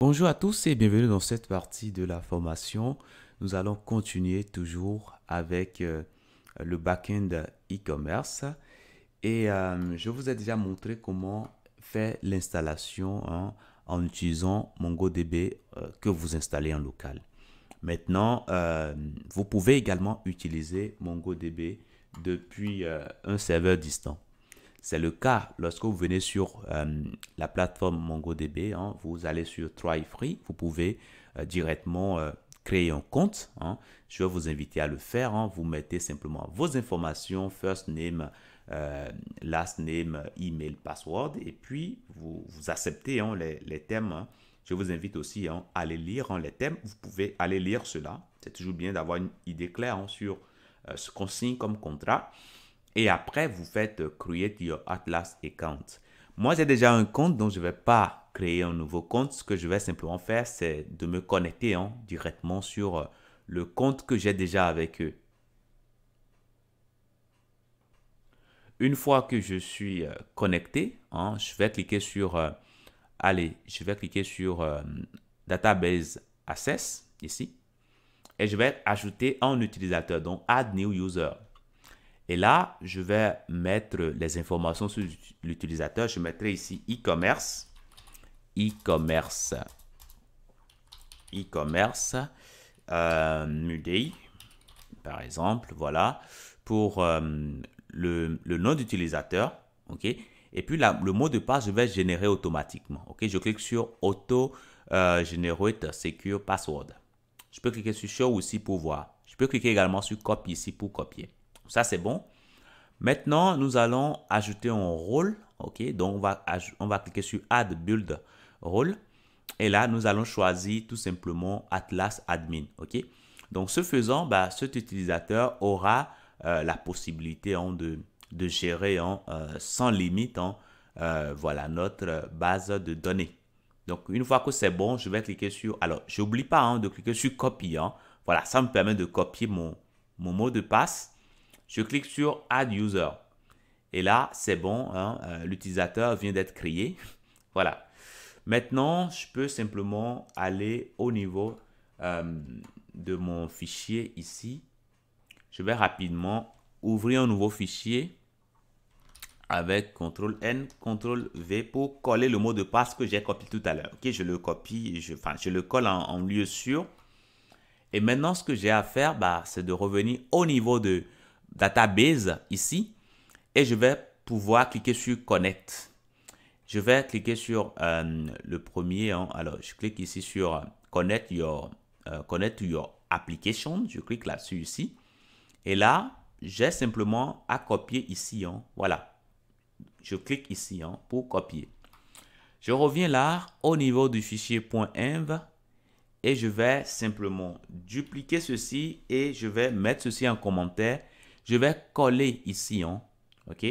Bonjour à tous et bienvenue dans cette partie de la formation. Nous allons continuer toujours avec le back-end e-commerce et je vous ai déjà montré comment faire l'installation en utilisant MongoDB que vous installez en local. Maintenant, vous pouvez également utiliser MongoDB depuis un serveur distant. C'est le cas lorsque vous venez sur la plateforme MongoDB, vous allez sur Try Free, vous pouvez directement créer un compte. Je vais vous inviter à le faire. Vous mettez simplement vos informations, first name, last name, email, password, et puis vous acceptez les thèmes. Je vous invite aussi à aller lire les thèmes. Vous pouvez aller lire cela. C'est toujours bien d'avoir une idée claire sur ce qu'on signe comme contrat. Et après, vous faites Create your Atlas account. Moi, j'ai déjà un compte, donc je ne vais pas créer un nouveau compte. Ce que je vais simplement faire, c'est de me connecter directement sur le compte que j'ai déjà avec eux. Une fois que je suis connecté, je vais cliquer sur, je vais cliquer sur Database Access, ici. Et je vais ajouter un utilisateur, donc Add New User. Et là, je vais mettre les informations sur l'utilisateur. Je mettrai ici e-commerce, e-commerce, e-commerce, Mudei, par exemple, voilà, pour le nom d'utilisateur, ok. Et puis le mot de passe, je vais générer automatiquement, ok. Je clique sur Auto Generate Secure Password. Je peux cliquer sur Show aussi pour voir. Je peux cliquer également sur Copy ici pour copier. Ça, c'est bon. Maintenant, nous allons ajouter un rôle. OK, donc on va cliquer sur Add Build Role. Et là, nous allons choisir tout simplement Atlas Admin. OK, donc ce faisant, cet utilisateur aura la possibilité de gérer sans limite voilà, notre base de données. Donc, une fois que c'est bon, je vais cliquer sur... Alors, je n'oublie pas de cliquer sur Copy. Voilà, ça me permet de copier mon mot de passe. Je clique sur Add User. Et là, c'est bon, l'utilisateur vient d'être créé. Voilà. Maintenant, je peux simplement aller au niveau de mon fichier ici. Je vais rapidement ouvrir un nouveau fichier avec CTRL-N, CTRL-V pour coller le mot de passe que j'ai copié tout à l'heure. Ok, je le copie, je le colle en lieu sûr. Et maintenant, ce que j'ai à faire, c'est de revenir au niveau de database ici et je vais pouvoir cliquer sur Connect. Je vais cliquer sur le premier. Alors, je clique ici sur Connect your application. Je clique là-dessus ici. Et là, j'ai simplement à copier ici. Voilà. Je clique ici pour copier. Je reviens là au niveau du fichier .env et je vais simplement dupliquer ceci et je vais mettre ceci en commentaire. Je vais coller ici. OK?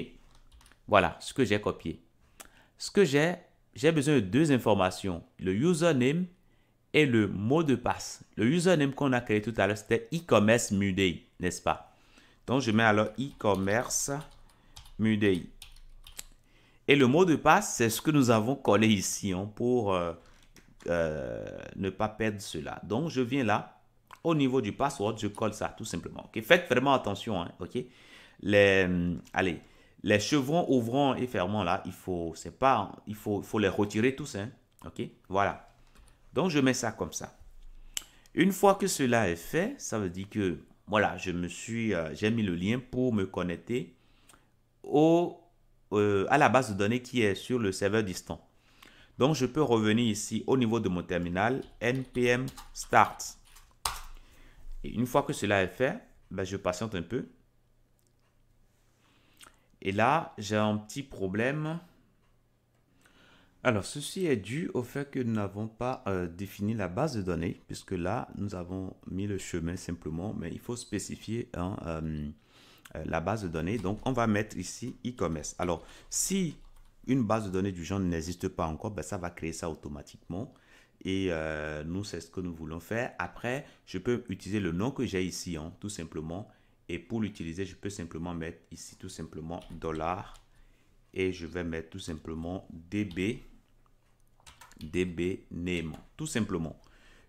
Voilà ce que j'ai copié. Ce que j'ai besoin de deux informations, le username et le mot de passe. Le username qu'on a créé tout à l'heure, c'était e-commerce Mudei, n'est-ce pas? Donc, je mets alors e-commerce Mudei. Et le mot de passe, c'est ce que nous avons collé ici pour ne pas perdre cela. Donc, je viens là, au niveau du password, je colle ça tout simplement. Okay? Faites vraiment attention. OK? Allez, les chevrons ouvrants et fermants là, il faut les retirer tous. OK? Voilà. Donc, je mets ça comme ça. Une fois que cela est fait, ça veut dire que, voilà, j'ai mis le lien pour me connecter à la base de données qui est sur le serveur distant. Donc, je peux revenir ici au niveau de mon terminal, npm start. Et une fois que cela est fait, je patiente un peu. Et là, j'ai un petit problème. Alors, ceci est dû au fait que nous n'avons pas défini la base de données, puisque là, nous avons mis le chemin simplement, mais il faut spécifier la base de données. Donc, on va mettre ici e-commerce. Alors, si une base de données du genre n'existe pas encore, ça va créer ça automatiquement. Et nous, c'est ce que nous voulons faire. Après, je peux utiliser le nom que j'ai ici, tout simplement. Et pour l'utiliser, je peux simplement mettre ici tout simplement $. Et je vais mettre tout simplement DB DB name, tout simplement.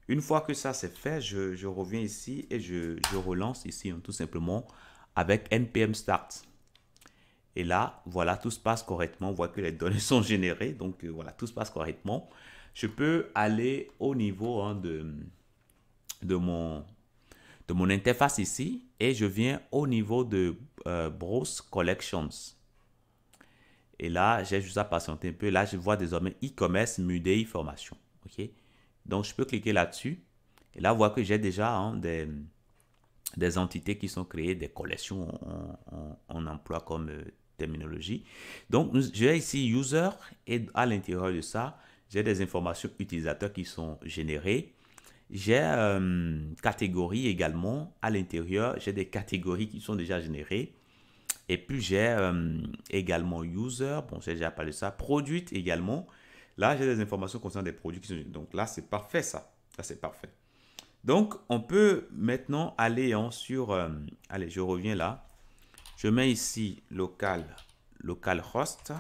Une fois que ça c'est fait, je reviens ici et je relance ici tout simplement avec npm start. Et là, voilà, tout se passe correctement. On voit que les données sont générées. Donc, voilà, tout se passe correctement. Je peux aller au niveau de mon interface ici. Et je viens au niveau de Browse Collections. Et là, j'ai juste à patienter un peu. Là, je vois désormais e-commerce, Mudei, formation. OK? Donc, je peux cliquer là-dessus. Et là, on voit que j'ai déjà des entités qui sont créées, des collections, on emploie comme terminologie. Donc, j'ai ici user et à l'intérieur de ça, j'ai des informations utilisateurs qui sont générées. J'ai catégories également à l'intérieur. J'ai des catégories qui sont déjà générées. Et puis, j'ai également user. Bon, j'ai déjà parlé de ça. Produit également. Là, j'ai des informations concernant des produits qui sont... Donc là, c'est parfait ça. Là, c'est parfait. Donc, on peut maintenant aller sur... allez, je reviens là. Je mets ici localhost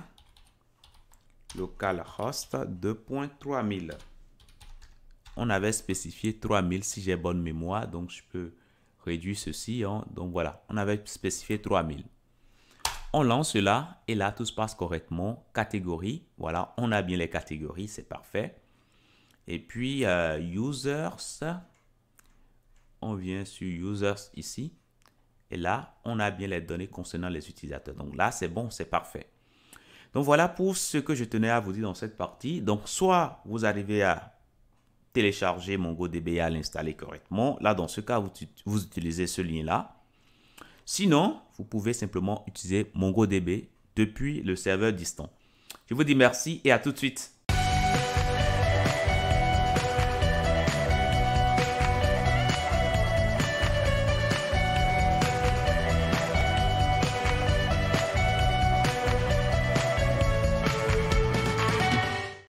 2.3000. On avait spécifié 3000 si j'ai bonne mémoire. Donc, je peux réduire ceci. Donc, voilà. On avait spécifié 3000. On lance cela et là, tout se passe correctement. Catégorie. Voilà. On a bien les catégories. C'est parfait. Et puis, users. On vient sur users ici. Et là, on a bien les données concernant les utilisateurs. Donc là, c'est bon, c'est parfait. Donc voilà pour ce que je tenais à vous dire dans cette partie. Donc soit vous arrivez à télécharger MongoDB et à l'installer correctement. Là, dans ce cas, vous utilisez ce lien-là. Sinon, vous pouvez simplement utiliser MongoDB depuis le serveur distant. Je vous dis merci et à tout de suite.